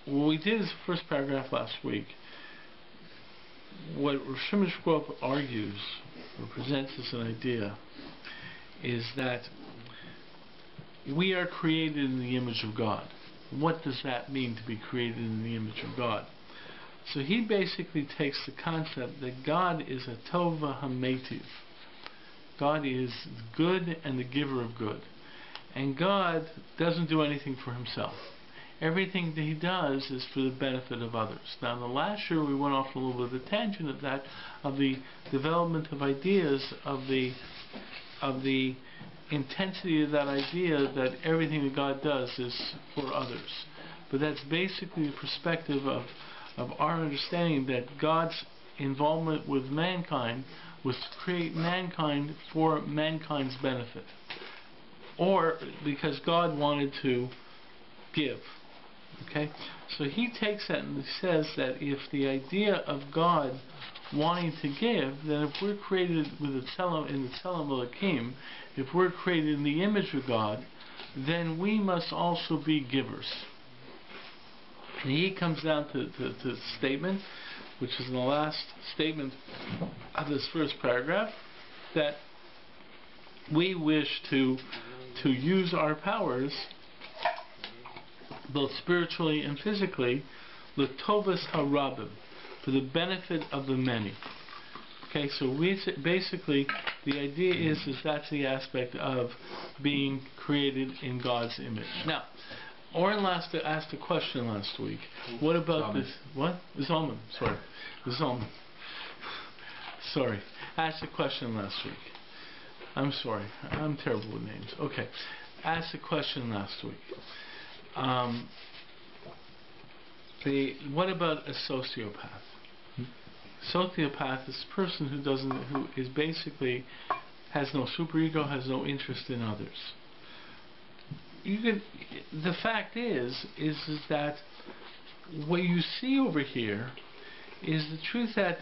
what we did is the first paragraph last week. What Rosh argues, or presents as an idea, is that we are created in the image of God. What does that mean, to be created in the image of God? So he basically takes the concept that God is a tova hametiv. God is good and the giver of good. And God doesn't do anything for himself. Everything that he does is for the benefit of others. Now, in the last year we went off a little bit of a tangent of that, of the development of ideas, of the intensity of that idea that everything that God does is for others. But that's basically the perspective of our understanding that God's involvement with mankind was to create mankind for mankind's benefit, or because God wanted to give. Okay, so he takes that and he says that if the idea of God wanting to give, then if we're created with in the Tzelem Elokim, if we're created in the image of God, then we must also be givers. And he comes down to the statement, which is in the last statement of this first paragraph, that we wish to use our powers, both spiritually and physically, l'tovas harabim, for the benefit of the many. Okay, so basically the idea is that's the aspect of being created in God's image. Now, Oren asked a question last week. What about this? What? Zalman. Sorry. Zalman. Sorry. Asked a question last week. I'm sorry. I'm terrible with names. Okay. Asked a question last week. What about a sociopath? Sociopath is a person who is basically has no superego, has no interest in others. The fact is that what you see over here is the truth that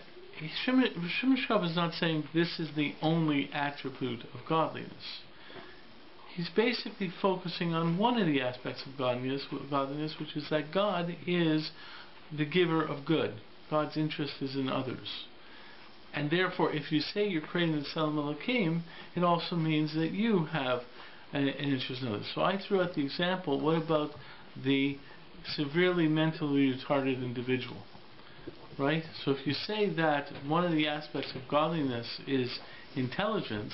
Shimon is not saying this is the only attribute of godliness. He's basically focusing on one of the aspects of godliness, which is that God is the giver of good. God's interest is in others. And therefore, if you say you're creating the Tzelem Elokim, it also means that you have an interest in others. So I threw out the example, what about the severely mentally retarded individual? Right? So if you say that one of the aspects of godliness is intelligence,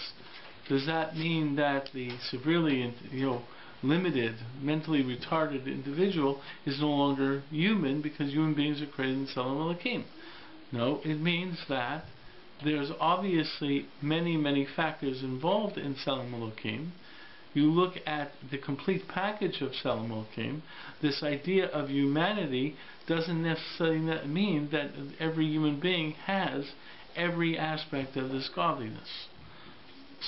does that mean that the severely limited, mentally retarded individual is no longer human because human beings are created in Tzelem Elokim? No, it means that there's obviously many factors involved in Tzelem Elokim. You look at the complete package of Tzelem Elokim, this idea of humanity doesn't necessarily mean that every human being has every aspect of this godliness.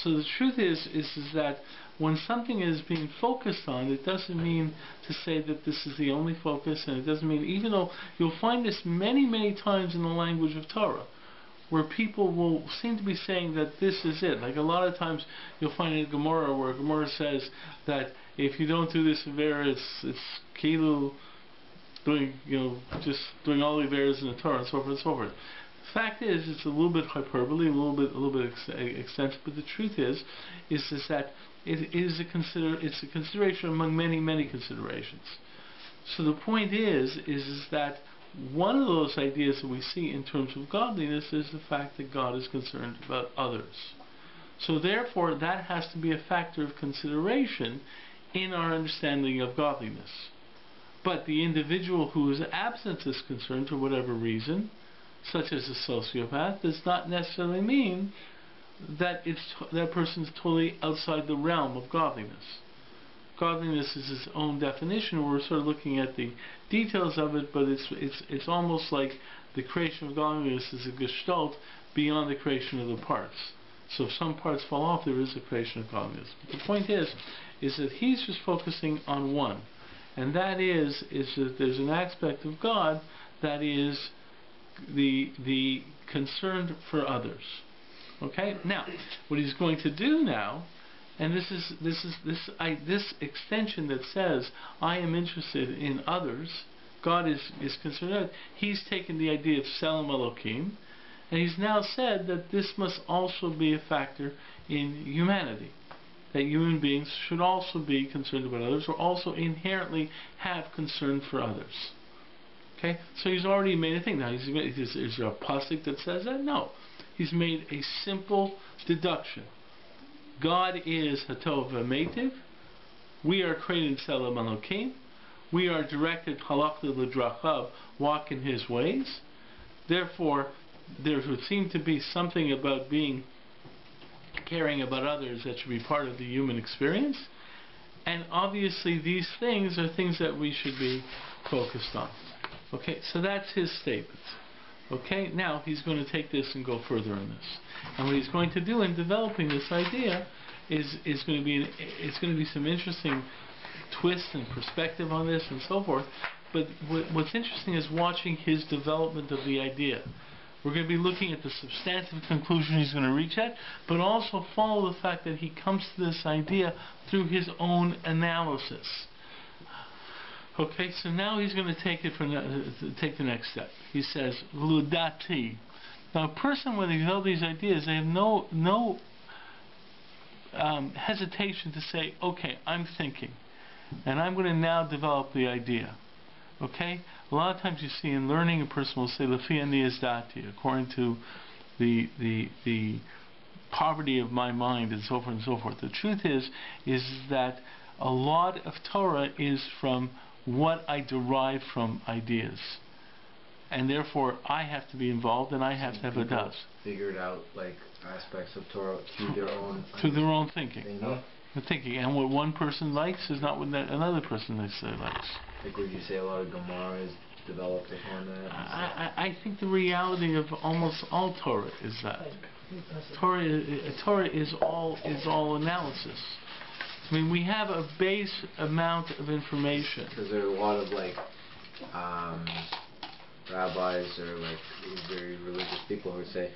So the truth is that when something is being focused on, it doesn't mean to say that this is the only focus, and it doesn't mean, even though you'll find this many times in the language of Torah, where people will seem to be saying that this is it. Like a lot of times you'll find in Gemara where Gemara says that if you don't do this Avera, it's kilu doing, just doing all the Averas in the Torah, and so forth and so forth. The fact is, it's a little bit hyperbole, a little bit extensive, but the truth is that it's a consideration among many considerations. So the point is that one of those ideas that we see in terms of godliness is the fact that God is concerned about others. So therefore, that has to be a factor of consideration in our understanding of godliness. But the individual whose absence is concerned for whatever reason, such as a sociopath, does not necessarily mean that that person is totally outside the realm of godliness. Godliness is its own definition. We're sort of looking at the details of it, but it's almost like the creation of godliness is a gestalt beyond the creation of the parts. So if some parts fall off, there is a creation of godliness. But the point is that he's just focusing on one, and that is that there's an aspect of God that is the concern for others. Okay. Now, what he's going to do now, and this extension that says I am interested in others, God is concerned with. He's taken the idea of Selam Elokim, and he's now said that this must also be a factor in humanity. That human beings should also be concerned about others, or also inherently have concern for others. Okay? So he's already made a thing. Now, is there a pasuk that says that? No. He's made a simple deduction. God is Hatov V'Meitiv. We are created Selam Elokim. We are directed Halakha L'Drachav, walk in His ways. Therefore, there would seem to be something about caring about others that should be part of the human experience. And obviously these things are things that we should be focused on. Okay, so that's his statement. Okay, now he's going to take this and go further in this. And what he's going to do in developing this idea is going to be some interesting twists and perspective on this and so forth. But what's interesting is watching his development of the idea. We're going to be looking at the substantive conclusion he's going to reach at, but also follow the fact that he comes to this idea through his own analysis. Okay, so now he's going to take the next step. He says, "Ludati." Now, a person when they develop these ideas, they have no hesitation to say, "Okay, I'm thinking, and I'm going to now develop the idea." Okay? A lot of times you see in learning, a person will say, "Lefi ani izdati," according to the poverty of my mind, and so forth and so forth. The truth is that a lot of Torah is from what I derive from ideas, and therefore I have to be involved, and I have to have a das. Figured out like aspects of Torah through their own thinking. And what one person likes is not what another person necessarily likes. Like, would you say a lot of Gemara is developed upon that? I think the reality of almost all Torah is that Torah is all analysis. I mean, we have a base amount of information. Because there are a lot of like rabbis or like very religious people who say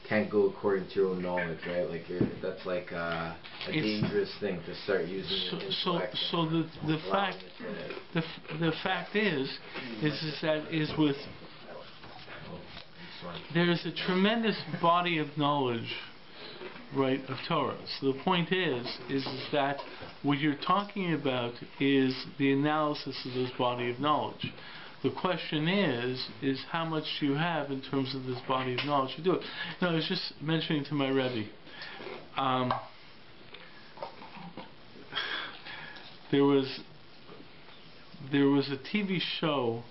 can't go according to your own knowledge, right? Like that's like a dangerous thing to start using. So the fact is with there is a tremendous body of knowledge, right, of Torah. So the point is that what you're talking about is the analysis of this body of knowledge. The question is how much you have in terms of this body of knowledge to do it. Now, I was just mentioning to my Rabbi, there was a TV show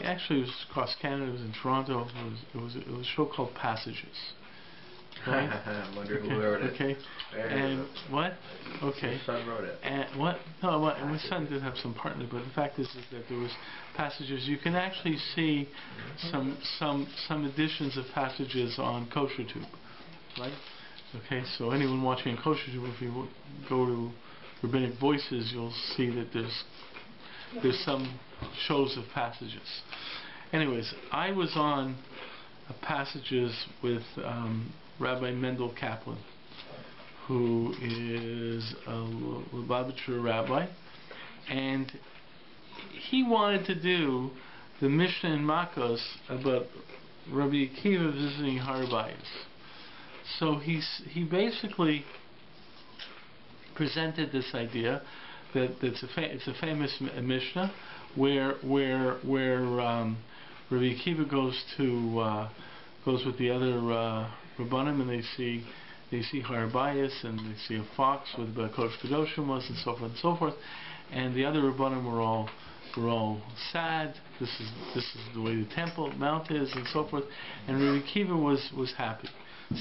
actually it was across Canada. It was in Toronto. It was a show called Passages. Right? I wonder who wrote it. Okay. And what? Okay. My son wrote it. And what? No, my son did have some part in it, but the fact is that there was passages. You can actually see some editions of passages on KosherTube, right? Okay. So anyone watching on KosherTube, if you go to Rabbinic Voices, you'll see that there's some shows of passages. Anyways, I was on passages with Rabbi Mendel Kaplan, who is a Lubavitcher rabbi, and he wanted to do the Mishnah in Makos about Rabbi Akiva visiting Shaarei. So he basically presented this idea that it's a famous Mishnah where Rabbi Akiva goes with the other Rabbanim, and they see Shaarei, and they see a fox with Kodesh Kedoshim was, and so forth and so forth, and the other Rabbanim were all sad. This is the way the Temple Mount is, and so forth. And Rabbi Akiva was happy.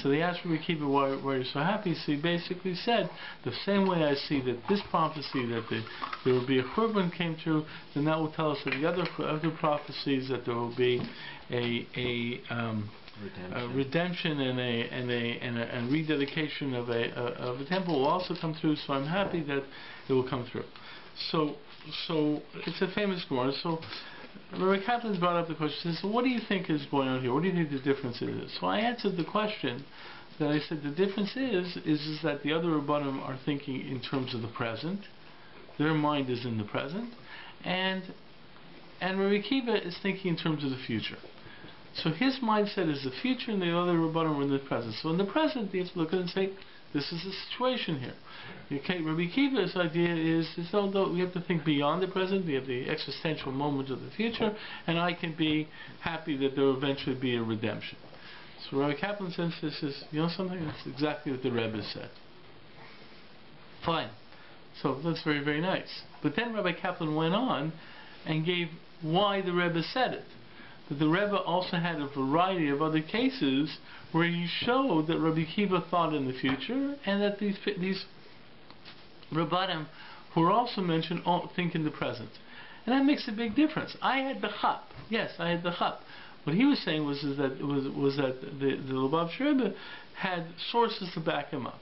So they asked Rabbi Akiva, why are you so happy? So he basically said, the same way I see that this prophecy that there will be a Churban came true, then that will tell us that the other prophecies that there will be a redemption and a rededication of a temple will also come through. So I'm happy that it will come through. So it's a famous Gemara. So Rabbi Kaplan brought up the question. So what do you think is going on here? What do you think the difference is? So I answered the question that I said the difference is that the other Rabbanim are thinking in terms of the present, their mind is in the present, and Rabbi Akiva is thinking in terms of the future. So his mindset is the future, and the other Rabbanim are in the present. So in the present, you have to look at it and say, this is the situation here. Okay, Rabbi Akiva's idea is although we have to think beyond the present, we have the existential moment of the future, and I can be happy that there will eventually be a redemption. So Rabbi Kaplan says this is, you know something? That's exactly what the Rebbe said. Fine. So that's very, very nice. But then Rabbi Kaplan went on and gave why the Rebbe said it. That the Rebbe also had a variety of other cases where he showed that Rabbi Akiva thought in the future, and that these Rabbanim who are also mentioned all think in the present. And that makes a big difference. I had the chap. Yes, I had the chap. What he was saying was that the Lubavitcher Rebbe had sources to back him up.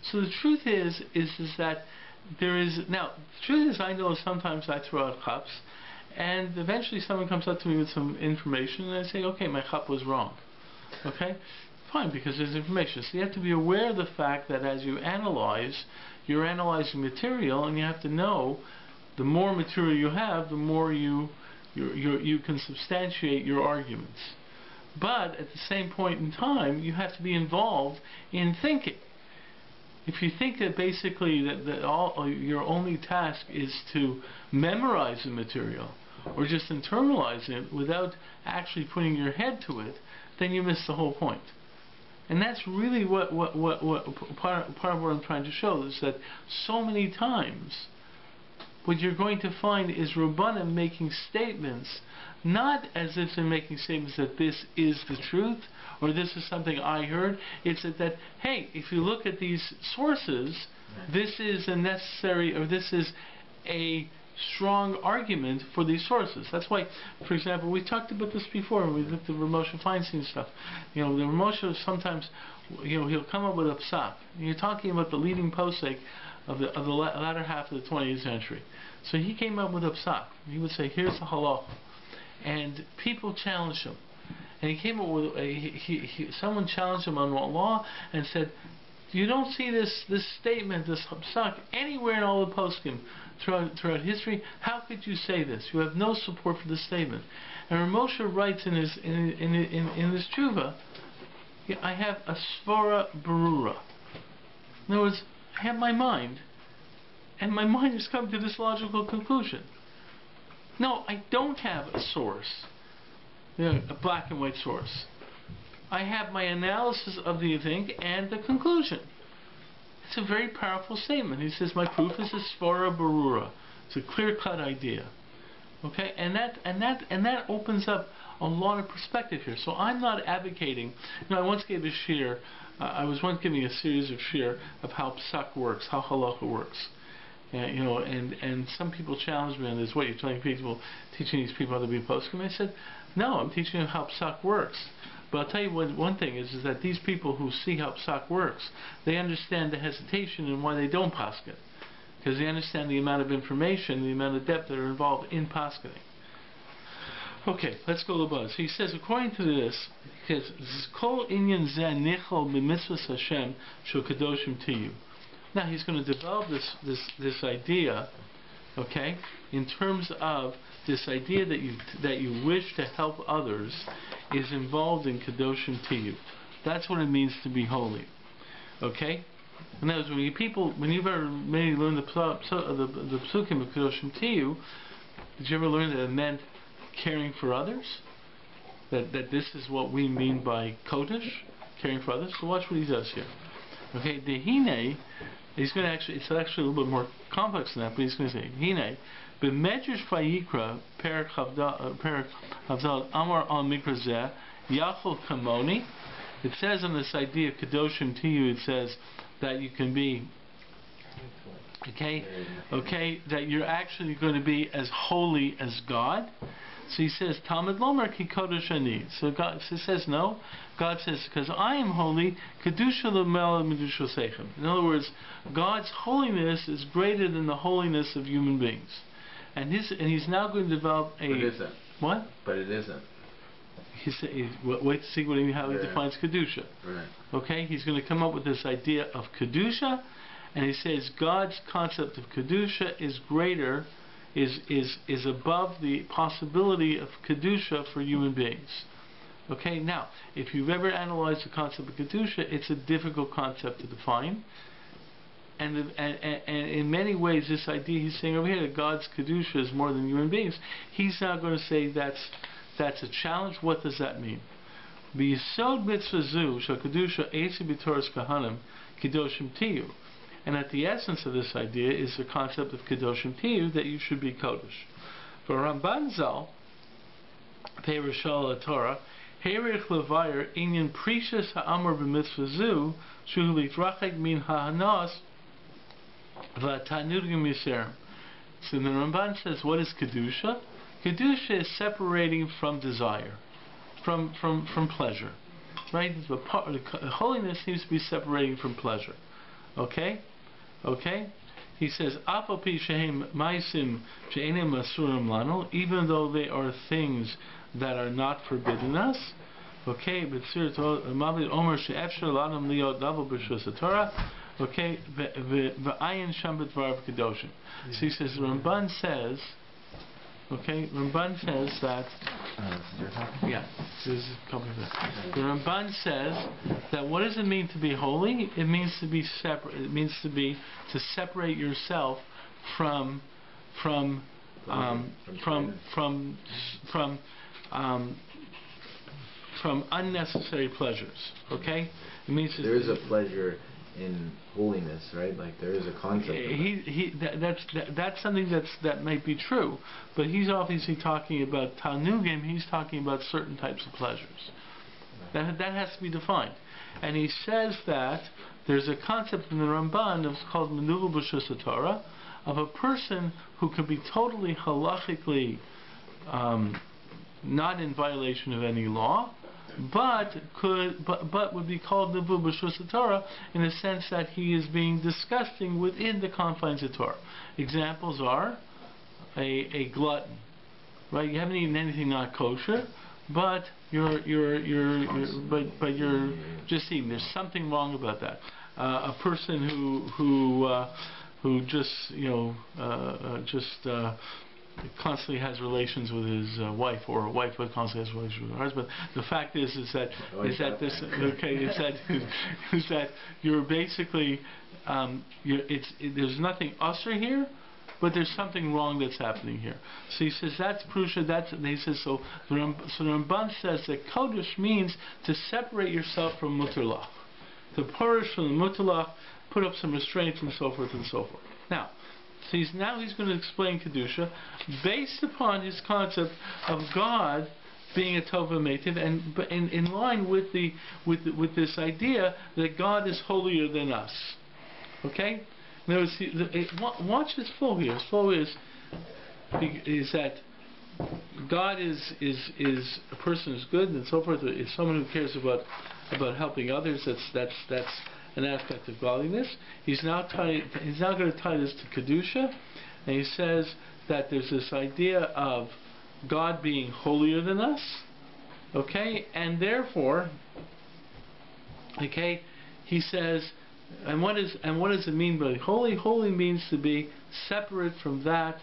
So the truth is that there is, now, the truth is I know sometimes I throw out chaps, and eventually someone comes up to me with some information, and I say, okay, my chap was wrong. Okay? Fine, because there's information. So you have to be aware of the fact that as you analyze, you're analyzing material, and you have to know the more material you have, the more you can substantiate your arguments. But at the same point in time, you have to be involved in thinking. If you think that basically that all your only task is to memorize the material or just internalize it without actually putting your head to it, then you miss the whole point. And that's really what part of what I'm trying to show is that so many times what you're going to find is Rabbanim making statements not as if they're making statements that this is the truth or this is something I heard. It's that hey, if you look at these sources, this is a necessary, or this is a strong argument for these sources. That's why, for example, we talked about this before when we looked at Ramosha Feinstein stuff. You know, the Ramosha sometimes, you know, he'll come up with a psak. You're talking about the leading posek of the latter half of the 20th century. So he came up with a psak. He would say, here's the halacha. And people challenged him. And he came up with, someone challenged him on law and said, you don't see this statement, this psak, anywhere in all the poskim throughout history. How could you say this? You have no support for this statement. And Moshe writes in his tshuva, I have a svara barura. In other words, I have my mind, and my mind has come to this logical conclusion. No, I don't have a source, a black and white source. I have my analysis of the thing and the conclusion. It's a very powerful statement. He says, my proof is a svara barura. It's a clear-cut idea. Okay, and that opens up a lot of perspective here. So I'm not advocating. You know, I once gave a shiur. I was once giving a series of shiur of how psak works, how halacha works. You know, and some people challenged me on this. What, you're telling people, teaching these people how to be poskim? I said, no, I'm teaching them how psak works. But I'll tell you one thing is that these people who see how psak works, they understand the hesitation and why they don't paskin. Because they understand the amount of information, the amount of depth that are involved in paskening. Okay, let's go to the buzz. So he says, according to this, he says, Kol inyan zeh nichol b'mitzvahs Hashem shel kadoshim tiyu. Now he's going to develop this idea, okay, in terms of this idea that you wish to help others is involved in kadoshim tiyu. That's what it means to be holy. Okay? And that was when you've ever maybe learned the psukim of kadoshim tiyu, did you ever learn that it meant caring for others? That this is what we mean by kodesh, caring for others. So watch what he does here. Okay, the hine, he's going to actually, it's actually a little bit more complex than that, but he's going to say, hine, b'medrash vayikra, perak havdal, amar al mikra zeh, yachol kamoni. It says in this idea of kadoshim tiyu, it says that you can be, okay, that you're actually going to be as holy as God. So he says, Talmud Lomer ki kodesh ani. So God says no. God says, because I am holy, kedusha l'mel medusha seichem. In other words, God's holiness is greater than the holiness of human beings. And he's now going to develop a... But it isn't. What? But it isn't. Wait to see how he defines kedusha. Right. Okay, he's going to come up with this idea of kedusha, And he says God's concept of Kedusha is greater, is above the possibility of Kedusha for human beings. Okay, now, if you've ever analyzed the concept of Kedusha, it's a difficult concept to define. And in many ways, this idea he's saying over here that God's Kedusha is more than human beings, he's now going to say that's a challenge. What does that mean? B'yisod mitzvah zu shel Kedusha eisi b'toras kahanim kedoshim tiyu. And at the essence of this idea is the concept of kedoshim tiyu, that you should be kodesh. For Ramban Zal, Peirashal Torah, Herich levayer inyan precious ha'amar b'mitzvah zu shu litrachek min ha'hanas v'tanugim yiserim. So the Ramban says, what is kedusha? Kedusha is separating from desire, from pleasure, right? The holiness seems to be separating from pleasure. Okay. He says, "Apapi shehem ma'asim she'enim masurim lanu," even though they are things that are not forbidden us. Okay, b'tzir Mabli Omer she'efshar lanam liot davel b'shus Torah. Okay, v'ayin sham b'dvarav kedoshim. So he says, Ramban says that. Yeah, this is a couple of things. The Ramban says that what does it mean to be holy? It means to be separate. It means to separate yourself from unnecessary pleasures. Okay, it means there is a pleasure in holiness, right? Like there is a concept. That's something that might be true, but he's obviously talking about tanugim. He's talking about certain types of pleasures. That has to be defined, and he says that there's a concept in the Ramban that's called menuvel b'shus Torah, of a person who can be totally halachically not in violation of any law, but would be called Nevu b'shus Torah in the sense that he is being disgusting within the confines of Torah. Examples are a glutton, right? You haven't eaten anything not kosher, but you're just eating. There's something wrong about that. A person who just constantly has relations with his wife, or a wife who constantly has relations with her husband. The fact is that you're basically there's nothing usher here, but there's something wrong that's happening here. So he says that's prusha. He says so. The Ramban says that kodesh means to separate yourself from mutalach, to purish from the mutalach, put up some restraints, and so forth and so forth. Now. So he's going to explain Kedusha based upon his concept of God being a Tova Meitiv, and in line with this idea that God is holier than us. Okay? Now, watch his flow here. His flow is that God is a person who's good and so forth. Is someone who cares about helping others. That's an aspect of godliness. He's now going to tie this to Kedusha, and he says that there's this idea of God being holier than us, okay, and therefore, okay, he says, and what does it mean by holy? Holy means to be separate from that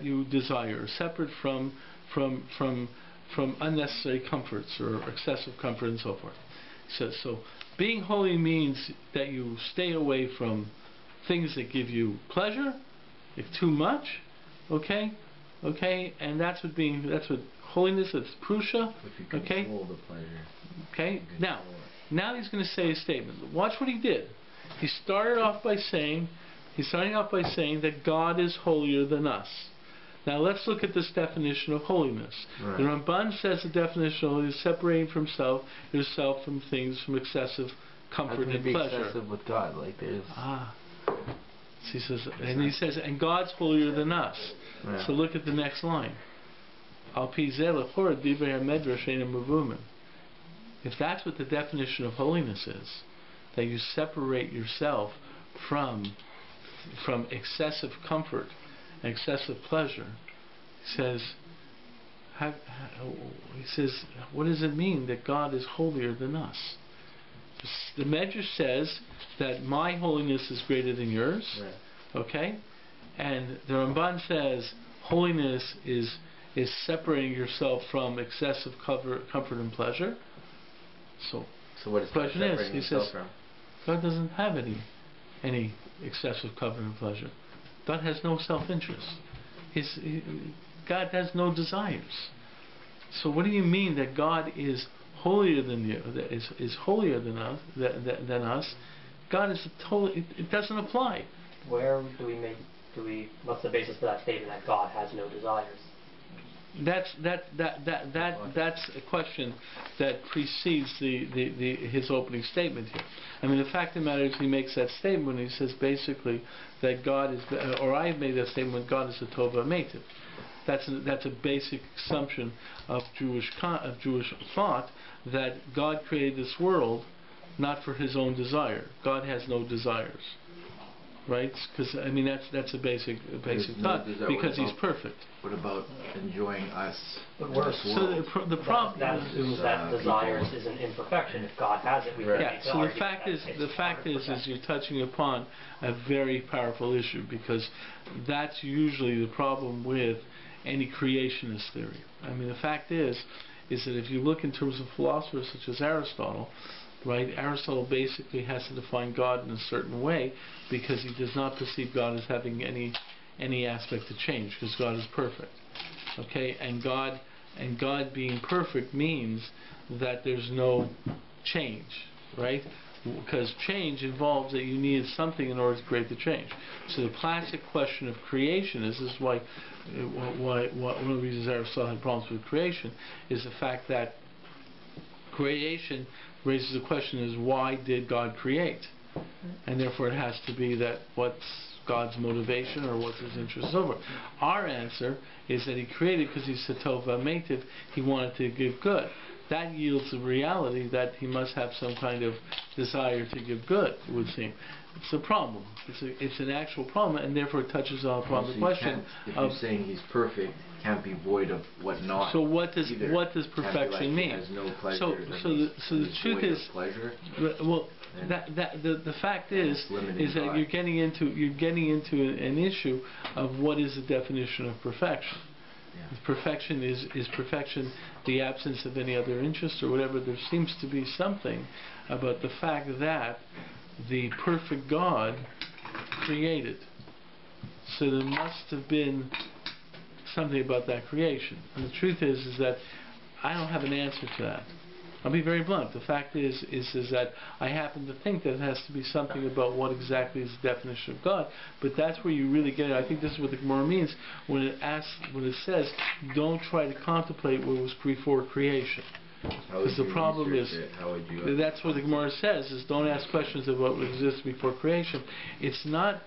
you desire, separate from unnecessary comforts or excessive comfort and so forth. So being holy means that you stay away from things that give you pleasure, if too much, okay, and that's what holiness. That's prusha, okay. The pleasure. Okay. Now he's going to say a statement. Watch what he did. He's starting off by saying that God is holier than us. Now let's look at this definition of holiness. Right. The Ramban says the definition of holiness is separating from yourself from things, from excessive comfort and pleasure. Excessive with God, like there's. So he says, and God's holier than us. Yeah. So look at the next line. If that's what the definition of holiness is, that you separate yourself from excessive comfort, excessive pleasure, he says, what does it mean that God is holier than us? The Medrash says that my holiness is greater than yours. Right. Okay? And the Ramban says holiness is separating yourself from excessive comfort and pleasure. So what is the question is, he says, from? God doesn't have any excessive comfort and pleasure. God has no self-interest. God has no desires. So what do you mean that God is holier than you? Is holier than us? God is totally. It doesn't apply. Where do we? What's the basis for that statement that God has no desires? That's a question that precedes his opening statement here. I mean, the fact of the matter is, he makes that statement when he says basically that God is, or I've made that statement, God is a tova meitiv. That's a basic assumption of Jewish thought, that God created this world not for His own desire. God has no desires, right? Because I mean that's a basic thought, because He's perfect. What about enjoying us? But worse. So the problem that assumes that desires is an imperfection. If God has it, we Right. can't. Yeah. So the fact is you're touching upon a very powerful issue, because that's usually the problem with any creationist theory. I mean, the fact is that if you look in terms of philosophers such as Aristotle, right? Aristotle basically has to define God in a certain way, because he does not perceive God as having any aspect to change, because God is perfect. Okay, and God being perfect means that there's no change, right? Because change involves that you need something in order to create the change. So the classic question of creation is why one of the reasons Aristotle had problems with creation is the fact that creation raises the question is, why did God create? And therefore it has to be that what's God's motivation or what's His interest over. Our answer is that He created because He's Satova Meitiv. He wanted to give good. That yields the reality that He must have some kind of desire to give good, it would seem. It's a problem. It's an actual problem, and therefore it touches upon the question if of... you're saying He's perfect, can't be void of what not. So what does perfection like mean? He has no pleasure, So the truth is, pleasure. well, the fact is that God. you're getting into an issue of what is the definition of perfection. Yeah. Perfection is perfection the absence of any other interest or whatever. There seems to be something about the fact that the perfect God created. So there must have been something about that creation. And the truth is that I don't have an answer to that. I'll be very blunt. The fact is that I happen to think that it has to be something about what exactly is the definition of God. But that's where you really get it. I think this is what the Gemara means when it says, don't try to contemplate what was before creation. Because the problem is, that's what the Gemara says, is don't ask questions about what exists before creation. It's not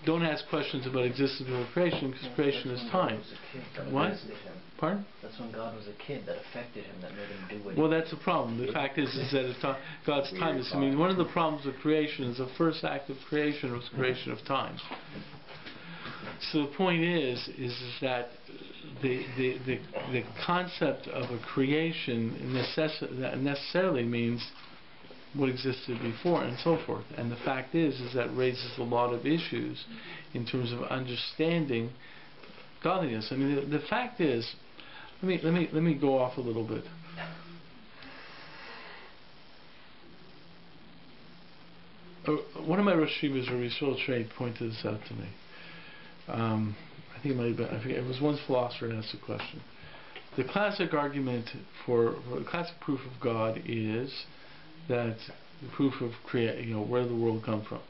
don't ask questions about existence before creation, because creation is time. What? Pardon? That's when God was a kid that affected him, that made him do what Well, that's the problem. The fact is that God's time is... I mean, one of the problems of creation is the first act of creation was creation of time. So the point is that the concept of a creation necessarily means what existed before and so forth. And the fact is that raises a lot of issues in terms of understanding godliness. I mean, the fact is, let me go off a little bit. One of my Rosh Hashivas, Rabbi Shaarei, pointed this out to me. I think it might have been, I forget, it was one philosopher who asked the question. The classic argument for the classic proof of God is that the proof of where did the world come from?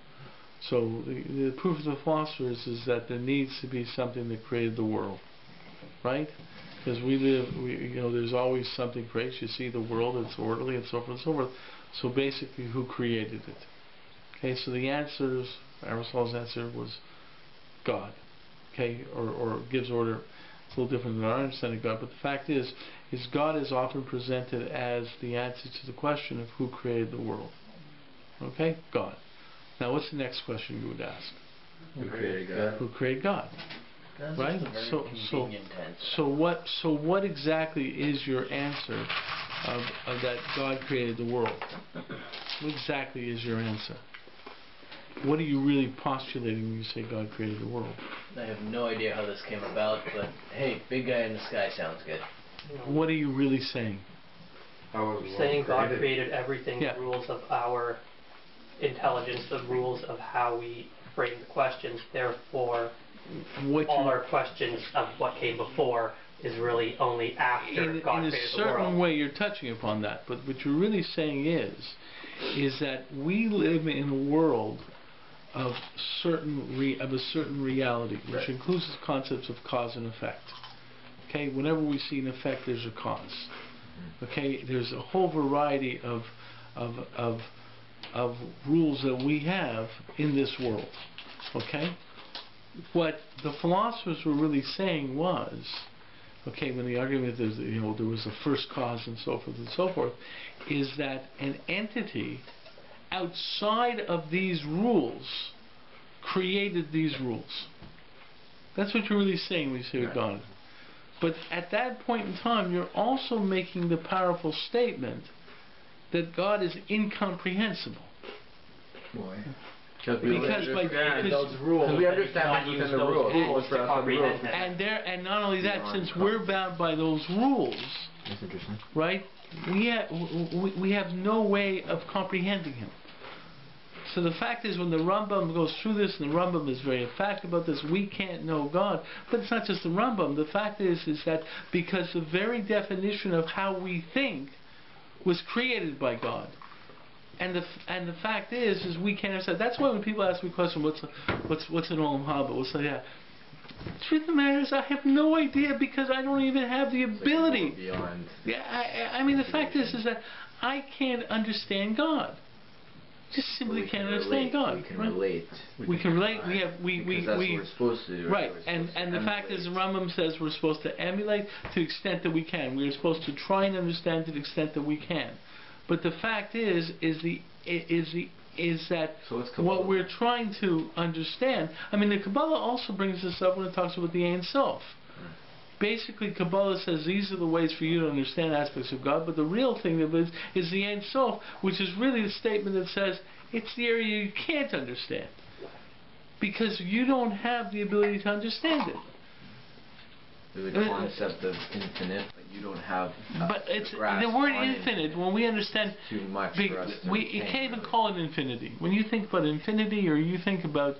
So the proof of the philosophers is that there needs to be something that created the world, right? Because there's always something created. You see the world, it's orderly, and so forth and so forth. So basically, who created it? Okay, so the answers, Aristotle's answer was God. Okay, or gives order. It's a little different than our understanding of God, but the fact is God is often presented as the answer to the question of who created the world. Okay, God. Now, what's the next question you would ask? Who created God? Who created God? That's right? just a very So convenient tense. so what exactly is your answer of that God created the world? What exactly is your answer? What are you really postulating when you say God created the world? I have no idea how this came about, but hey, big guy in the sky sounds good. What are you really saying? Saying God created everything, Yeah. the rules of our intelligence, the rules of how we frame the questions, therefore What all you, our questions of what came before is really only after in God a created the certain world. way you're touching upon that, but what you're really saying is that we live in a world of a certain reality, which Right. includes the concepts of cause and effect. Okay, whenever we see an effect, there's a cause. Okay, there's a whole variety of rules that we have in this world. Okay, what the philosophers were really saying was, okay, when the argument is, there was a first cause and so forth, is that an entity outside of these rules created these rules. That's what you're really saying when you say God. But at that point in time, you're also making the powerful statement that God is incomprehensible. Why? Because Because rules, we that understand you within cannot the use rules. those rules What's to for us are the rules. comprehend them. And not only that, Beyond since we're bound by those rules, That's interesting. right? We have no way of comprehending him. So the fact is, when the Rambam goes through this, and the Rambam is very emphatic about this, we can't know God. But it's not just the Rambam. The fact is that because the very definition of how we think was created by God, and the fact is we can't understand. That's why when people ask me a question, what's an Olam Haba? What's like that? The truth of the matter is, I have no idea because I don't even have the ability. Beyond. Yeah, I mean, the fact is that I can't understand God. Just simply We can't can understand relate. God. We can right? relate. We can relate. Because that's what we're supposed to do. Right, We're and supposed the to fact is, the emulate. Rambam says we're supposed to emulate to the extent that we can. We're supposed to try and understand to the extent that we can. But the fact is that So what's what Kabbalah? we're trying to understand. I mean, the Kabbalah also brings this up when it talks about the Ein Sof. Basically, Kabbalah says these are the ways for you to understand aspects of God, but the real thing of it is the Ein Sof, which is really the statement that says it's the area you can't understand because you don't have the ability to understand it. There's a concept of infinite, but you don't have. But it's grasp the word on infinite. When we understand, too much for us to you think, can't even really. call it infinity. When you think about infinity, or you think about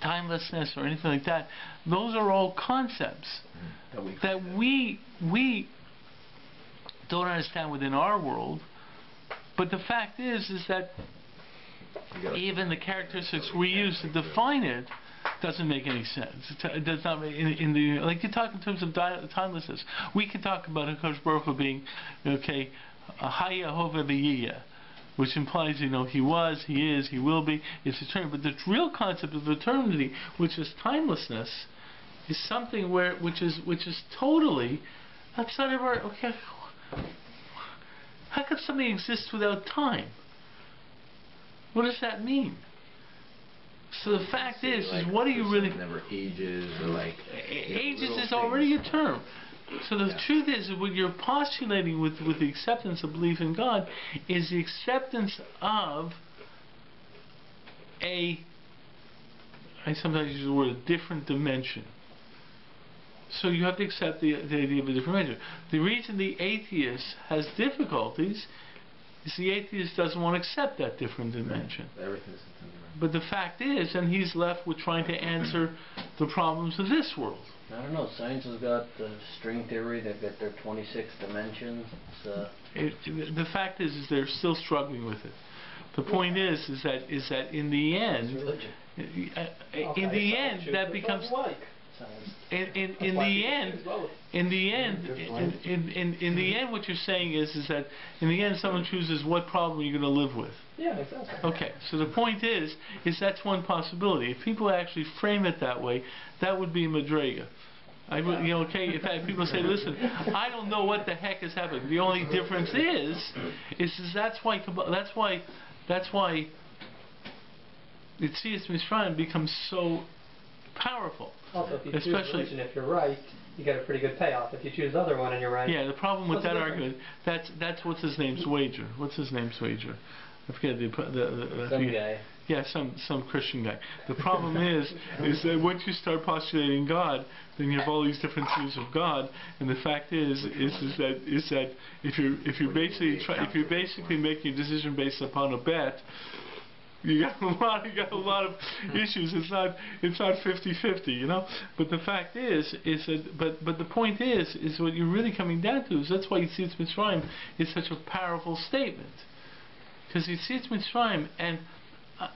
timelessness or anything like that, those are all concepts that we don't understand within our world. But the fact is that even the characteristics we use to define it doesn't make any sense. It does not make like you talk in terms of timelessness. We can talk about HaKadosh Baruch Hu being Haya Hova V'Yiyah, which implies he was, he is, he will be. It's eternal. But the real concept of eternity, which is timelessness, is something which is totally outside of our. Okay, how could something exist without time? What does that mean? So the fact is what are you really? Never ages or like. Ages is already a term. So the truth is, what you're postulating with the acceptance of belief in God is the acceptance of I sometimes use the word, a different dimension. So you have to accept the idea of a different dimension. The reason the atheist has difficulties is the atheist doesn't want to accept that different dimension. Everything's But the fact is, and he's left with trying to answer the problems of this world. I don't know. Science has got the string theory. They've got their 26 dimensions. The fact is they're still struggling with it. The point is that in the end, religion. In the end, that becomes. In the end, what you're saying is that in the end, someone chooses what problem you're going to live with. Yeah, exactly. Okay, so the point is that's one possibility. If people actually frame it that way, that would be madrega. Okay. In fact, people say, "Listen, I don't know what the heck is happening." The only difference is that's why Yetzias Mitzrayim becomes so powerful. Also, if you choose Especially, religion, if you're right, you get a pretty good payoff. If you choose the other one and you're right, yeah, the problem with what's the that difference? argument, that's what's his name's wager. What's his name's wager? I forget Some guy. Yeah, some Christian guy. The problem is that once you start postulating God, then you have all these different views of God, and the fact is that if you're basically making a decision based upon a bet, you got a lot of issues. It's not 50-50, you know. But the fact is that but the point is what you're really coming down to is that's why Yitzhak Mitzrayim is such a powerful statement, because Yitzhak Mitzrayim, and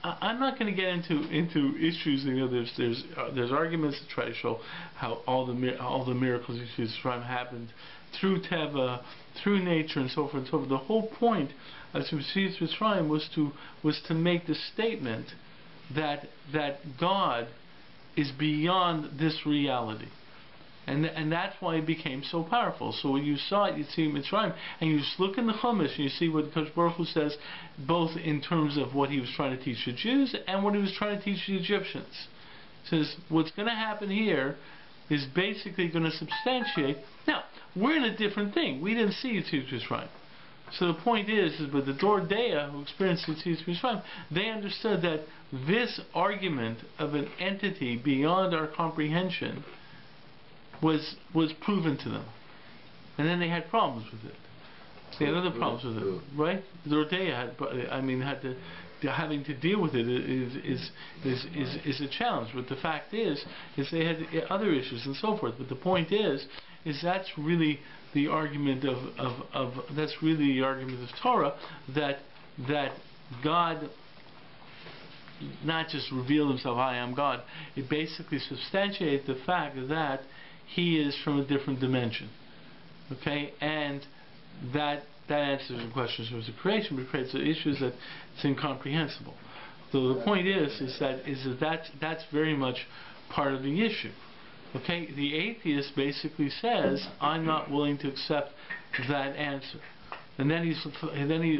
I'm not going to get into issues. You know, there's arguments to try to show how all the miracles of Yitzhak Mitzrayim happened through Teva, through nature, and so forth and so forth. The whole point of Yitzhak Mitzrayim was to make the statement that God is beyond this reality. And that's why it became so powerful. So when you saw it, you see Mitzrayim, and you just look in the Chumash, and you see what Kadosh Baruch Hu says, both in terms of what he was trying to teach the Jews and what he was trying to teach the Egyptians. It says what's going to happen here is basically going to substantiate. Now, we're in a different thing. We didn't see Yitzhak Mitzrayim. So the point is but the Dor Dea, who experienced Yitzhak Mitzrayim, they understood that this argument of an entity beyond our comprehension was proven to them, and then they had problems with it. They had other problems with it, right? Dordea having to deal with it is a challenge. But the fact is they had other issues and so forth. But the point is that's really the argument of Torah, that God not just revealed himself, I am God. It basically substantiates the fact that he is from a different dimension. Okay? And that answers the questions of the creation, but creates the issues that it's incomprehensible. So the point is that's very much part of the issue. Okay? The atheist basically says, I'm not willing to accept that answer. And then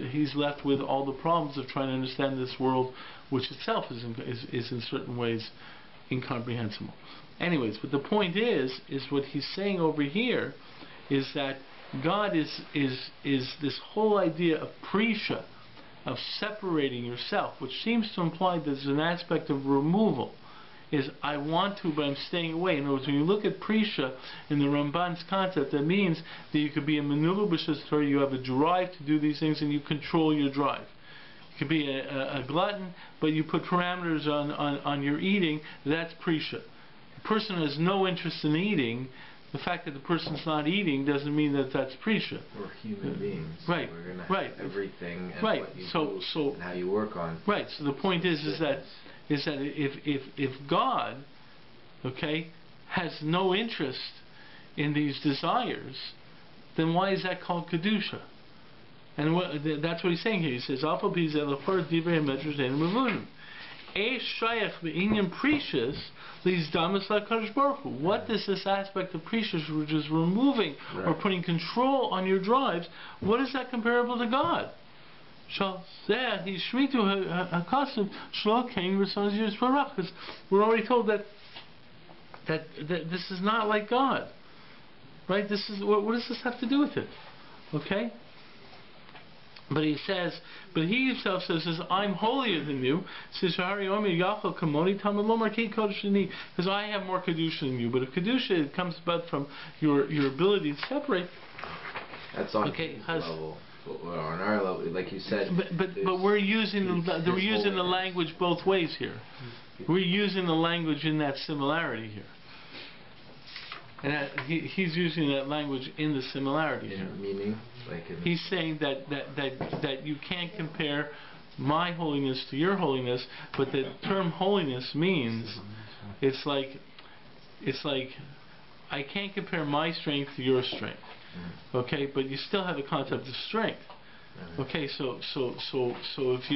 he's left with all the problems of trying to understand this world, which itself is in certain ways incomprehensible. Anyways, but the point is what he's saying over here is that God is this whole idea of prisha, of separating yourself, which seems to imply there's an aspect of removal. Is I want to, but I'm staying away. In other words, when you look at prisha in the Ramban's concept, that means that you could be a maneuver b'shas Torah, you have a drive to do these things, and you control your drive. You could be a glutton, but you put parameters on your eating. That's prisha. The person has no interest in eating. The fact that the person's not eating doesn't mean that that's prisha. We're human beings. Right. We're going to have everything and right. what you so do and how you work on. Right. So the point is that if God, okay, has no interest in these desires, then why is that called kedusha? And that's what he's saying here. He says, "Alpha P Zelachor Divrei Medrash Dein Mevunim." Eish Shayach B'Inyan Precious Leads Damas LaKadosh Baruch Hu. What is this aspect of precious, which is removing or putting control on your drives? What is that comparable to God? Because we're already told that this is not like God, right? This is what does this have to do with it? Okay. But he himself says, I'm holier than you. Says, because I have more kedusha than you. But if kedusha comes about from your ability to separate, that's on his level. On our level, like you said. But we're using the language both ways here. We're using the language in that similarity here. And he's using that language in the similarity here. Meaning? He's saying that you can't compare my holiness to your holiness, but the term holiness means it's like I can't compare my strength to your strength. Okay, but you still have a concept of strength. Okay, so if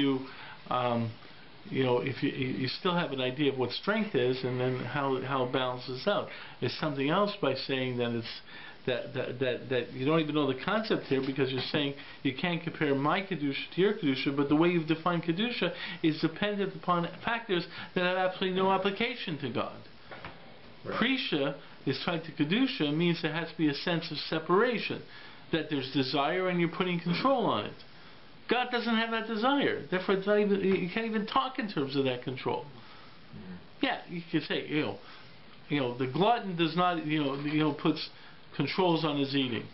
you still have an idea of what strength is, and then how it balances out. It's something else by saying that it's that you don't even know the concept here, because you're saying you can't compare my kedusha to your kedusha, but the way you've defined kedusha is dependent upon factors that have absolutely no application to God. Right. Prisha is tied to Kedusha means there has to be a sense of separation, that there's desire and you're putting control on it. God doesn't have that desire. Therefore, it's not even, you can't even talk in terms of that control. Yeah, you could say, the glutton does not, puts controls on his eating.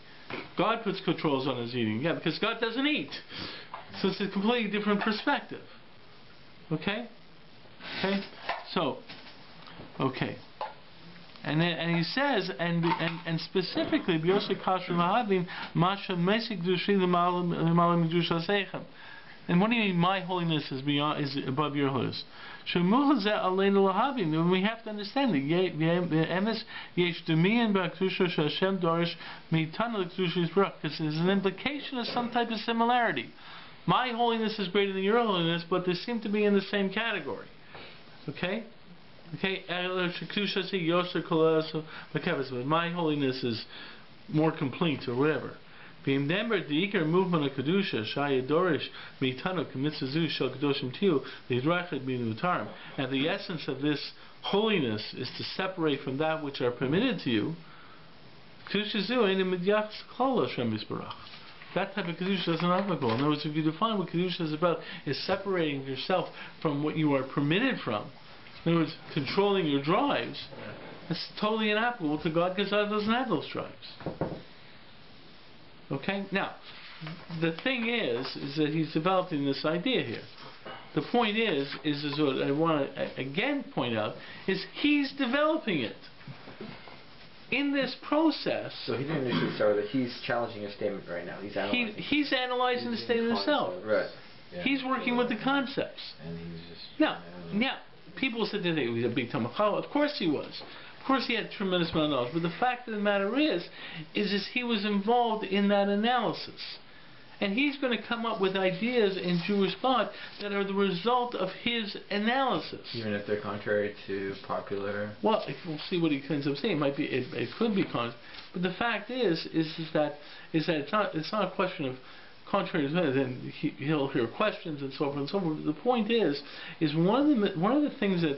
God puts controls on his eating. Yeah, because God doesn't eat. So it's a completely different perspective. Okay? Okay? So, okay. And he says, and specifically, Yosher Kasher Lahavim, Masha Mesik Dushi L'malam Kedusha Seichem. And what do you mean, my holiness is above your holiness? Shemuch Zeh Aleinu Lahavim. And we have to understand that Emes Yesh Demian B'Kedusha Shashem Dorish Meitana L'Kedusha Yisbarach, because there's an implication of some type of similarity. My holiness is greater than your holiness, but they seem to be in the same category. Okay? Okay, my holiness is more complete, or whatever. And the essence of this holiness is to separate from that which are permitted to you. That type of Kedusha doesn't have a goal. In other words, if you define what Kedusha is about, is separating yourself from what you are permitted from. In other words, controlling your drives, that's totally inapplicable to God, because God doesn't have those drives. Okay? Now, the thing is that he's developing this idea here. The point is what I want to again point out, is he's developing it. In this process... So he didn't initially start with it. He's challenging a statement right now. He's analyzing. He's analyzing the statement himself. Right. Yeah. He's working with the concepts. And he's just... Now, people said that he was a big Tamachal. Of course he was. Of course he had a tremendous amount of knowledge. But the fact of the matter is he was involved in that analysis. And he's going to come up with ideas in Jewish thought that are the result of his analysis. Even if they're contrary to popular... Well, we'll see what he ends up saying. It could be contrary. But the fact is that it's not a question of contrary to that. Then he'll hear questions and so forth and so forth. The point is one of the things that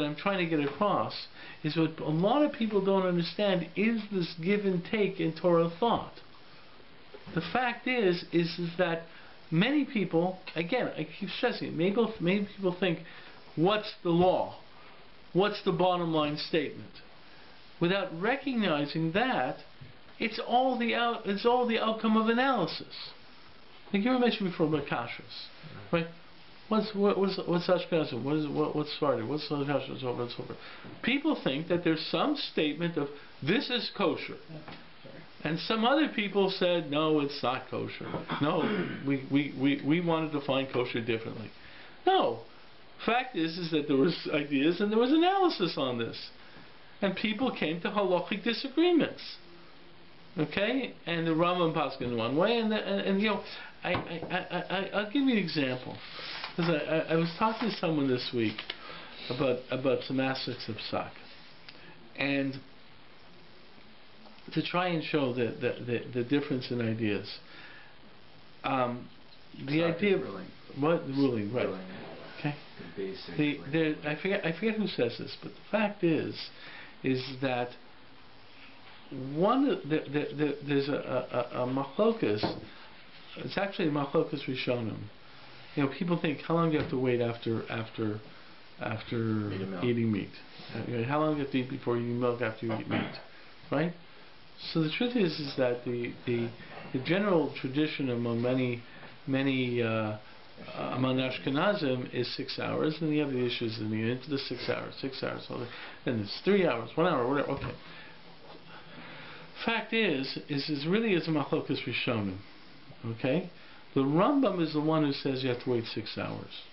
I'm trying to get across is what a lot of people don't understand is this give and take in Torah thought. The fact is that many people, again, I keep stressing it, maybe people think, what's the law? What's the bottom line statement? Without recognizing that it's all the outcome of analysis. Like you were mentioning before about kashrus, right? What's Ashkenazim? What's Sephardi? What's kashrus? And so forth and so forth. People think that there's some statement of this is kosher. And some other people said, no, it's not kosher. No, we wanted to define kosher differently. No. Fact is that there was ideas and there was analysis on this. And people came to halachic disagreements. Okay? And the Rambam Paskin one way, and I'll give you an example. Because I was talking to someone this week about some aspects of Psak. And to try and show the difference in ideas. The idea of ruling. What? The ruling, right. Ruling. Okay. The I forget who says this, but the fact is that there's a machlokas. It's actually a machlokas rishonim. People think, how long do you have to wait after eating meat? How long do you have to eat before you eat milk after you eat meat? Right? So the truth is that the general tradition among many among Ashkenazim is 6 hours, and the other issues in the into the 6 hours, so then it's 3 hours, 1 hour, whatever. Okay. Fact is really is a machlokas rishonim. Okay, the Rambam is the one who says you have to wait 6 hours.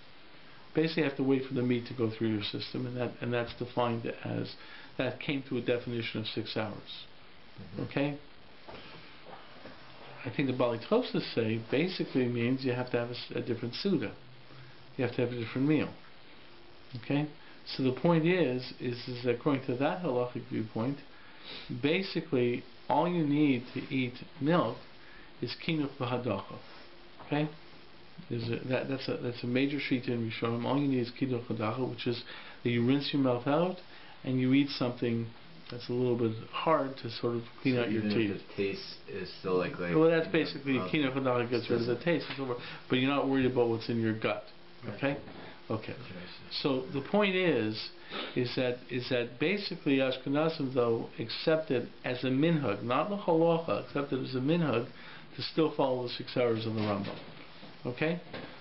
Basically, you have to wait for the meat to go through your system, and that's defined as that came to a definition of 6 hours. Okay? I think the Bali Tosas say basically means you have to have a different Suda. You have to have a different meal. Okay? So the point is that according to that halachic viewpoint, basically all you need to eat milk is kinuch v'hadacha. Okay? That's a major sheet in Rishonim. All you need is kinuch v'hadacha, which is that you rinse your mouth out and you eat something That's a little bit hard to sort of clean out your even teeth. if the taste is still like Well, that's basically Kina Chadaka gets rid of the taste, but you're not worried about what's in your gut. Okay? Okay. So the point is that basically Ashkenazim though accept it as a minhag, not the halacha, accept it as a minhag to still follow the 6 hours of the Rambam. Okay?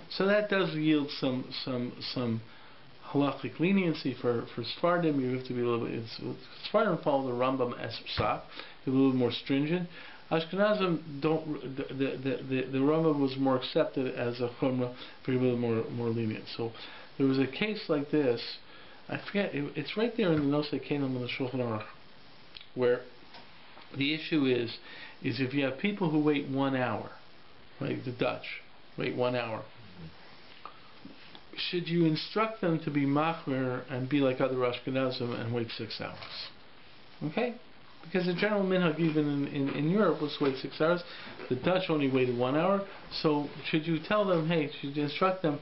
So that does yield some halachic leniency for Sephardim. You have to be a little bit. Sephardim follow the Rambam as psak, a little more stringent. Ashkenazim don't. The Rambam was more accepted as a chumrah, very little more lenient. So there was a case like this. I forget. It's right there in the Nosei Kelim in the Shulchan Aruch, where the issue is if you have people who wait 1 hour, like the Dutch wait 1 hour. Should you instruct them to be machmir and be like other Ashkenazim and wait 6 hours? Okay? Because the general minhag even in Europe was wait 6 hours. The Dutch only waited 1 hour. So should you tell them, hey, should you instruct them,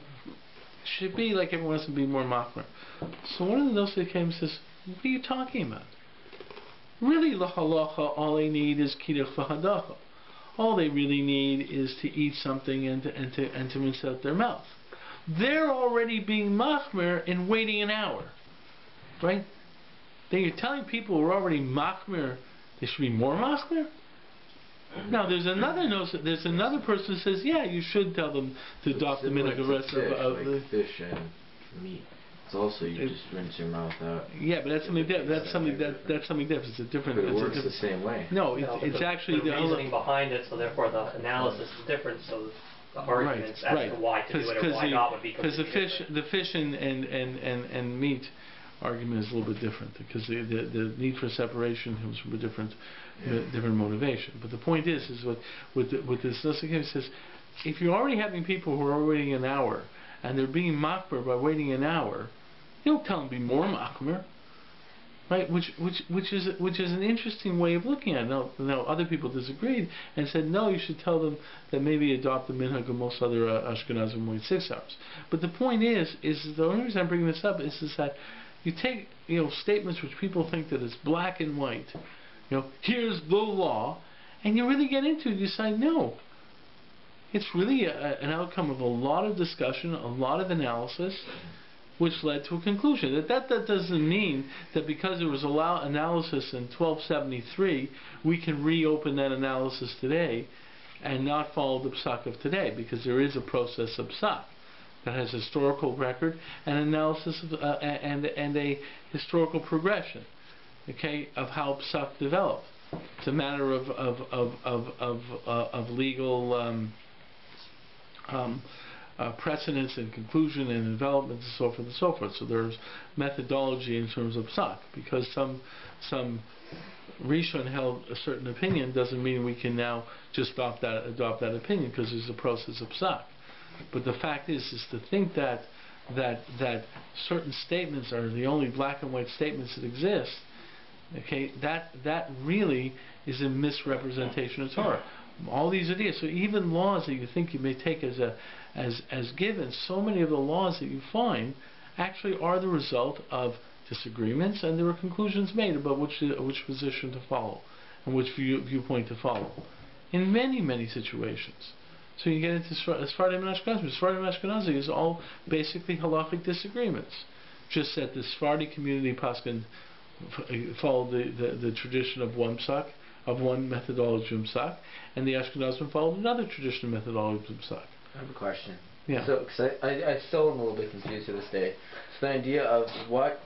should be like everyone else and be more machmir? So one of those that came and says, what are you talking about? Really, la halacha, all they need is kiddush v'hadacha. All they really need is to eat something and to rinse out their mouth. They're already being machmir in waiting an hour, right? Then you're telling people who are already machmir they should be more machmir. Now there's another person who says, yeah, you should tell them to adopt the minhag of rest of like fish and meat. It's also you just rinse your mouth out. Yeah, but that's something different. That's something different. It's a different. But it works the same way. No, it's actually the reasoning behind it. So therefore, the analysis is different. So the arguments as to why to do it or why not would be completely different. The fish and meat argument is a little bit different because the need for separation comes from a different motivation. But the point is what this case says, if you're already having people who are waiting an hour and they're being machmir by waiting an hour, you don't tell them to be more machmir, right? Which is an interesting way of looking at it. Now other people disagreed and said no, you should tell them that maybe adopt the minhag of most other Ashkenazim wait 6 hours. But the point is the only reason I'm bringing this up is that you take statements which people think that it's black and white, here's the law, and you really get into it. You say no. It's really an outcome of a lot of discussion, a lot of analysis, which led to a conclusion. That doesn't mean that because there was analysis in 1273, we can reopen that analysis today and not follow the psak of today, because there is a process of psak that has historical record and analysis of, and a historical progression, okay, of how psak developed. It's a matter of legal precedence and conclusion and development and so forth and so forth. So there's methodology in terms of psak. Because some Rishon held a certain opinion doesn't mean we can now just adopt that opinion, because there's a process of psak. But the fact is to think that certain statements are the only black and white statements that exist, okay, that really is a misrepresentation of Torah. All these ideas. So even laws that you think you may take as given, so many of the laws that you find actually are the result of disagreements, and there were conclusions made about which position to follow and which viewpoint to follow in many situations. So you get into Sephardim and Ashkenazim. Sephardim and Ashkenazi is all basically halachic disagreements. Just that the Sephardi community paskin followed the tradition of one psak, of one methodology of psak, and the Ashkenazim followed another traditional methodology of psak. I have a question. Yeah. So, cause I still am a little bit confused to this day. So the idea of why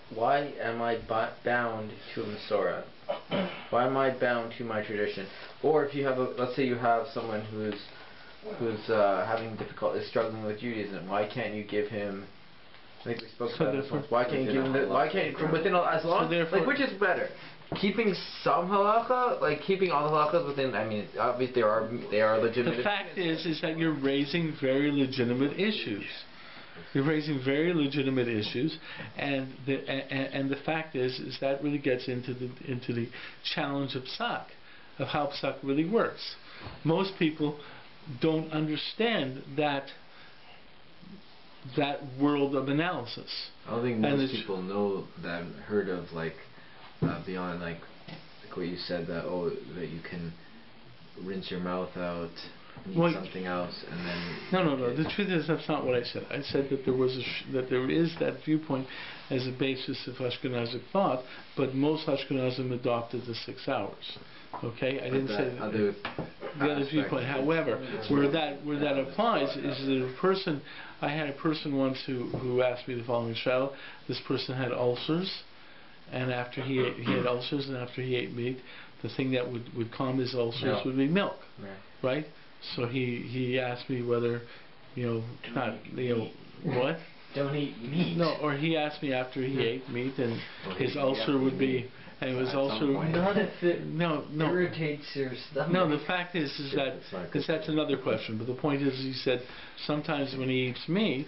am I bound to a Masorah? Why am I bound to my tradition? Or if you have let's say you have someone who's having difficulty, struggling with Judaism, why can't you give him? I think we spoke about this once. Why can't you give him? Why can't from within as long like which is better? Keeping some halacha, like keeping all the halachas within. I mean, obviously they are legitimate. The fact is that you're raising very legitimate issues. You're raising very legitimate issues, and the fact is that really gets into the challenge of psak, of how psak really works. Most people don't understand that world of analysis. I don't think most people know that. Heard of like beyond like what you said, that that you can rinse your mouth out, eat something else, and then... No. The truth is, that's not what I said. I said that there is that viewpoint as a basis of Ashkenazic thought, but most Ashkenazim adopted the 6 hours. Okay, I didn't say that the other viewpoint. However, where that applies is that a person. I had a person once who asked me the following shadow. This person had ulcers, and after he had ulcers, and after he ate meat, the thing that would calm his ulcers would be milk, right? So he asked me whether, what? Don't eat meat. No, or he asked me after he ate meat, and his ulcer would be, and it was also not if it irritates your stomach. No, the fact is that that's another question. But the point is, he said sometimes when he eats meat,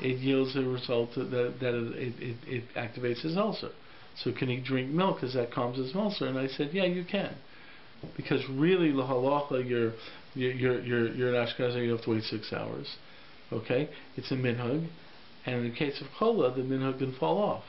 it yields a result that it activates his ulcer. So can he drink milk because that calms his ulcer? And I said, yeah, you can, because really the halacha, you're an Ashkenazi, you have to wait 6 hours. Okay, it's a minhag, and in the case of kola, the minhag can fall off.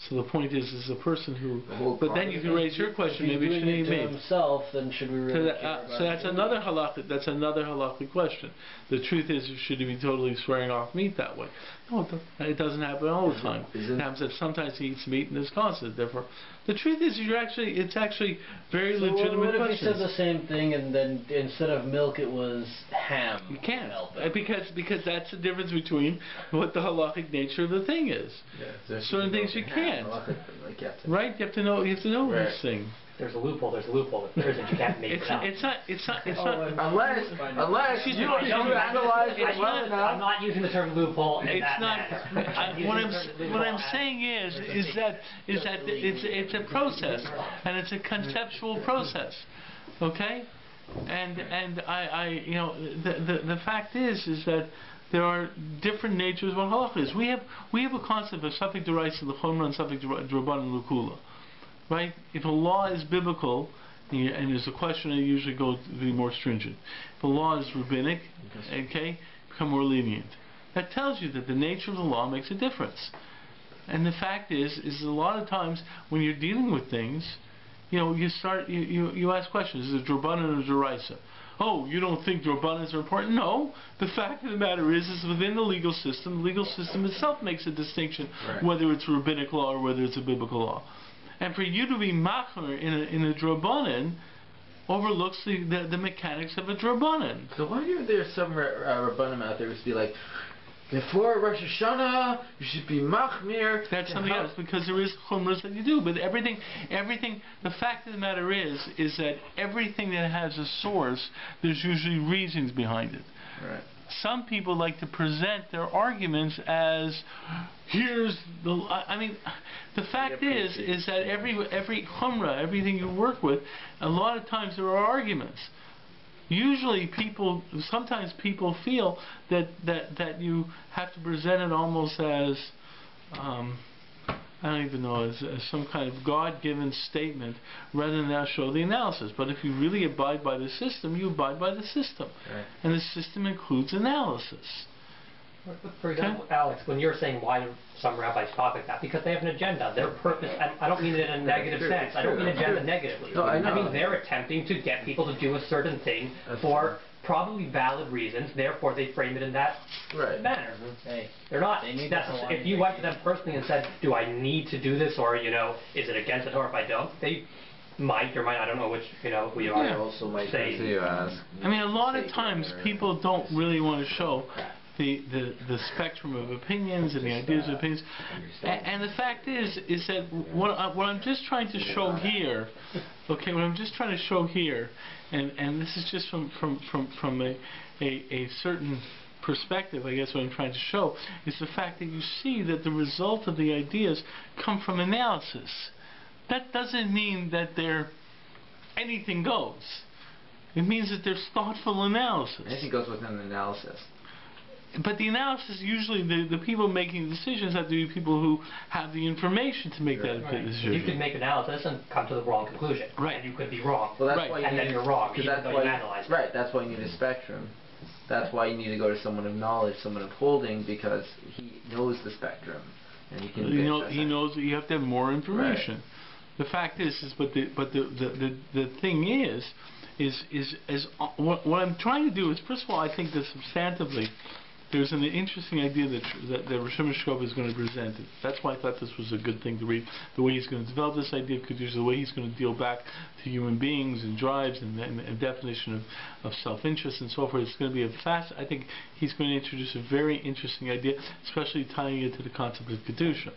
So the point is a person who... But then you can raise your question, maybe he shouldn't eat meat. Himself, then should we really so that's another halakhic question. The truth is, should he be totally swearing off meat that way? No, it doesn't happen all the time. It happens that sometimes he eats meat and it's constant. Therefore, the truth is, it's actually very legitimate questions. What if he said the same thing and then instead of milk it was ham? You can't, because that's the difference between what the halakhic nature of the thing is. Yeah, certain things you can't. Right? You have to know this thing. There's a loophole. If there isn't, you can't make it up. It's not. Unless you analyze it well enough. I'm not using the term loophole. It's not. What I'm saying is that it's a process, and it's a conceptual process. Okay, and the fact is that there are different natures of what halacha is. We have a concept of safek d'oraisa l'chomra and safek d'rabbanan l'kula. Right? If a law is biblical, and there's a question, I usually go to be more stringent. If a law is rabbinic, okay, become more lenient. That tells you that the nature of the law makes a difference. And the fact is a lot of times when you're dealing with things, you ask questions: is it drabbanan or d'oraisa? Oh, you don't think drabbanans are important? No. The fact of the matter is within the legal system itself makes a distinction, whether it's rabbinic law or whether it's a biblical law. And for you to be machmer in a drabbanan overlooks the mechanics of a drabbanan. So why are there some rabbanim out there who be like, before Rosh Hashanah, you should be machmir? That's something else, because there is chumras that you do. But everything. The fact of the matter is that everything that has a source, there's usually reasons behind it. Right. Some people like to present their arguments as, here's the... the fact is that every chumrah, everything you work with, a lot of times there are arguments. Usually sometimes people feel that you have to present it almost as, I don't even know, as some kind of God-given statement rather than now show the analysis. But if you really abide by the system, you abide by the system. Right. And the system includes analysis. For example, Alex, when you're saying why some rabbis talk like that, because they have an agenda. Their purpose, I don't mean it in a negative sense. I don't mean agenda negatively. No, I mean they're attempting to get people to do a certain thing for probably valid reasons. Therefore, they frame it in that manner. Hey, they're not. If you went to them personally and said, "Do I need to do this?" or is it against it, or if I don't, they might or might. I don't know which who you are. Also might say. A lot of times people don't really want to show the spectrum of opinions and the ideas of opinions, and the fact is that what I'm just trying to show here, what I'm just trying to show here, and this is just from a certain perspective, I guess what I'm trying to show is the fact that you see that the result of the ideas come from analysis. That doesn't mean that anything goes. It means that there's thoughtful analysis. Anything goes within the analysis. But the analysis, usually the people making decisions have to be people who have the information to make that decision. You could make analysis and come to the wrong conclusion. Right. And you could be wrong. Well, that's why you then you're wrong, even though you analyze it. Right, that's why you need a spectrum. That's why you need to go to someone of knowledge, someone of holding, because he knows the spectrum. And he can he knows that you have to have more information. Right. the fact is but the thing is what I'm trying to do is, first of all, I think that substantively there's an interesting idea that Rosh is going to present it. That's why I thought this was a good thing to read. The way he's going to develop this idea of Kedusha, the way he's going to deal back to human beings and drives and definition of self-interest and so forth. It's going to be I think he's going to introduce a very interesting idea, especially tying it to the concept of Kedusha.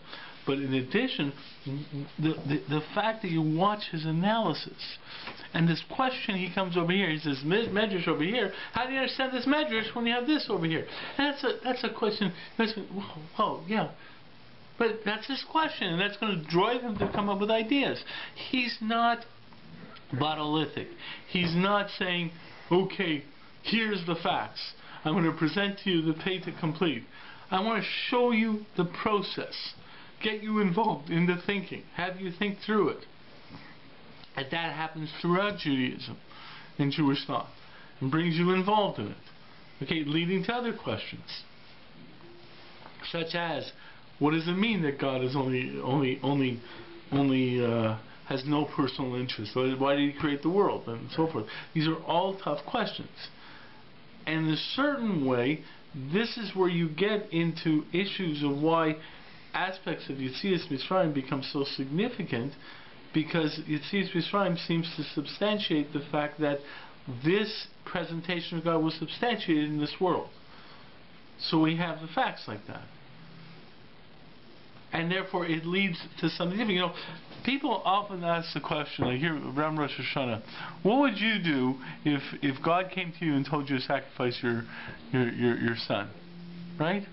But in addition, the fact that you watch his analysis, and this question, he comes over here, he says, Medrash over here, how do you understand this Medrash when you have this over here? And that's a question, oh, yeah. But that's his question, and that's going to drive him to come up with ideas. He's not monolithic. He's not saying, okay, here's the facts. I'm going to present to you the fait accompli. I want to show you the process. Get you involved in the thinking. Have you think through it. And that happens throughout Judaism and Jewish thought. And brings you involved in it. Okay, leading to other questions. Such as, what does it mean that God is only has no personal interest? Why did he create the world? And so forth. These are all tough questions. And in a certain way, this is where you get into issues of why aspects of Yetzias Mitzrayim become so significant, because Yetzias Mitzrayim seems to substantiate the fact that this presentation of God was substantiated in this world. So we have the facts like that. And therefore it leads to something different. You know, people often ask the question, like here around Rosh Hashanah, what would you do if God came to you and told you to sacrifice your son? Right?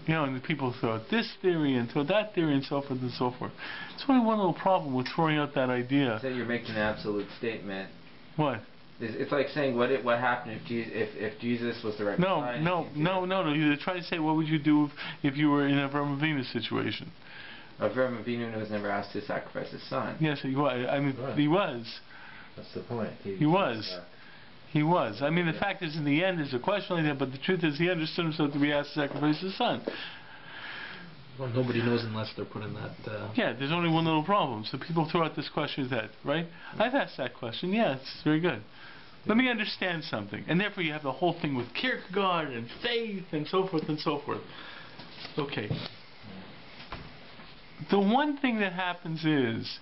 You know, and the people throw out this theory and throw that theory and so forth and so forth. It's only one little problem with throwing out that idea. So you're making an absolute statement. What? It's like saying what happened if Jesus was the right Messiah? No. You're trying to say, what would you do if you were in a Avram Avinu situation? Avram Avinu was never asked to sacrifice his son. Yes, he was. I mean, he was. That's the point. He was. He was. I mean, the fact is, in the end, there's a question like that, but the truth is, he understood himself to be asked to sacrifice his son. Well, nobody knows unless they're put in that... Yeah, there's only one little problem. So people throw out this question, right? I've asked that question. Yeah, it's very good. Let me understand something. And therefore, you have the whole thing with Kierkegaard and faith and so forth and so forth. Okay. The one thing that happens is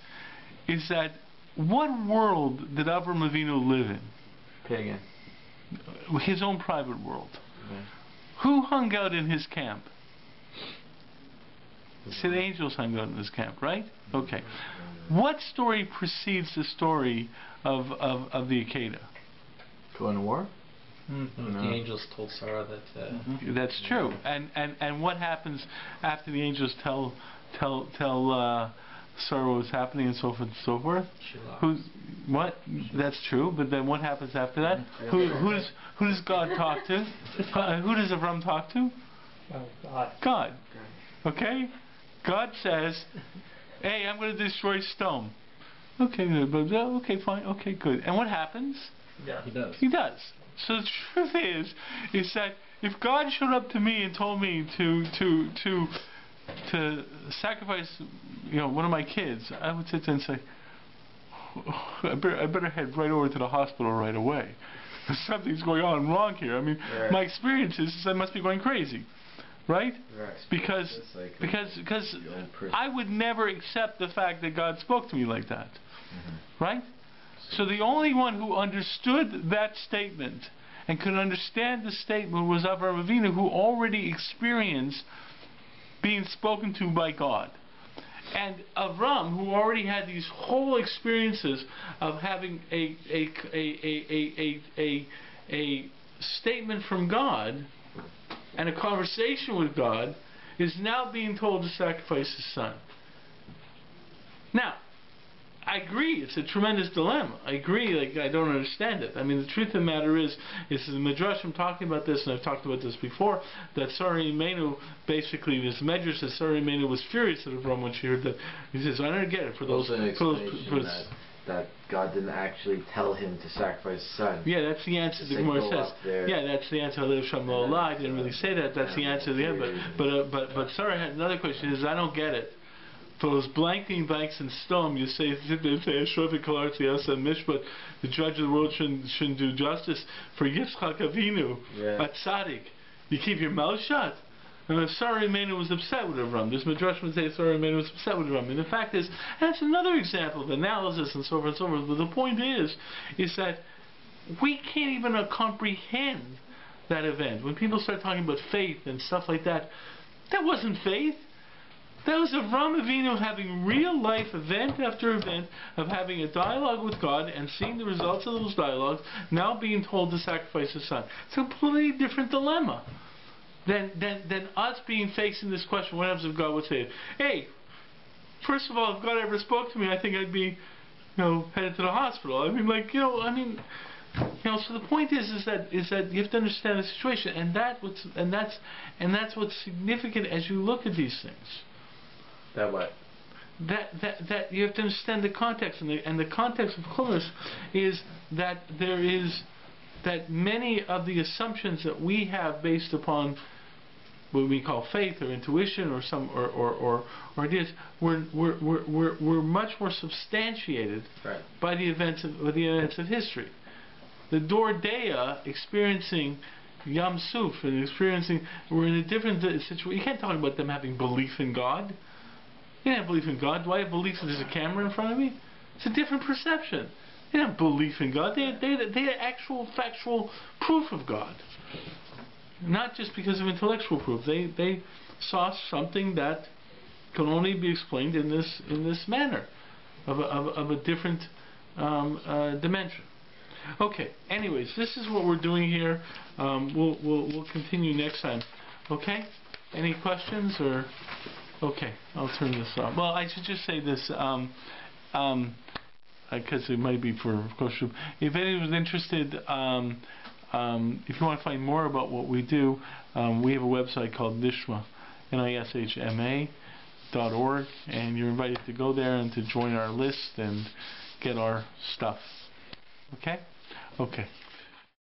that what world did Avram Avinu live in? Pagan. His own private world. Okay. Who hung out in his camp? The angels hung out in his camp, right? Okay. What story precedes the story of the Akedah? Going to war? Mm-hmm. No. The angels told Sarah that... That's true. And what happens after the angels tell Sarah what was happening and so forth and so forth? What? That's true. But then what happens after that? Who does God talk to? Who does Avram talk to? God. Okay? God says, hey, I'm going to destroy stone. Okay, okay, fine, okay, good. And what happens? Yeah, he does. He does. So the truth is that if God showed up to me and told me to sacrifice, one of my kids, I would sit there and say, I better head right over to the hospital right away. Something's going on wrong here. I mean, my experience is I must be going crazy. Right? Because I would never accept the fact that God spoke to me like that. Mm-hmm. Right? So the only one who understood that statement and could understand the statement was Avram Avinu, who already experienced being spoken to by God. And Avram, who already had these whole experiences of having a statement from God and a conversation with God, is now being told to sacrifice his son. Now, I agree, it's a tremendous dilemma. I agree, I don't understand it. I mean, the truth of the matter is the Midrash, I'm talking about this, and I've talked about this before, that Shaarei Menu, basically, this Midrash that Shaarei Menu was furious at Avram when she heard that. He says, I don't get it. That God didn't actually tell him to sacrifice his son. Yeah, that's the answer the Gemara says. Yeah, that's the answer. I didn't really say that. That's the answer to the end. But Sarah had another question. She says, I don't get it. for those blanking blanks in stone, you say Mishpat, the judge of the world shouldn't do justice. For Yitzchak Avinu, a tzaddik, you keep your mouth shut. And Shaarei was upset with Avram. This Midrash would say Shaarei was upset with Avram. And the fact is, and that's another example of analysis and so forth and so forth. But the point is that we can't even comprehend that event. When people start talking about faith and stuff like that, that wasn't faith. That was Avram Avinu having real life event after event of having a dialogue with God and seeing the results of those dialogues, now being told to sacrifice his son. It's a completely different dilemma than us being facing this question. What happens if God would say, hey, first of all, if God ever spoke to me, I think I'd be, headed to the hospital. So the point is that you have to understand the situation, and that's what's significant as you look at these things. That what? That you have to understand the context, and the context of Chumash is that that many of the assumptions that we have based upon what we call faith or intuition or ideas were much more substantiated by the events of history. The Dor Dea experiencing Yam Suf and we're in a different situation. You can't talk about them having belief in God. They didn't have belief in God. Do I have belief that there's a camera in front of me? It's a different perception. They didn't have belief in God. They had actual factual proof of God. Not just because of intellectual proof. They saw something that can only be explained in this manner of a different dimension. Okay. Anyways, this is what we're doing here. We'll continue next time. Okay. Any questions or? Okay. I'll turn this off. Well, I should just say this. Because it might be for question. If anyone's interested, if you want to find more about what we do, we have a website called Nishma, NISHMA.org, and you're invited to go there and to join our list and get our stuff. Okay? Okay.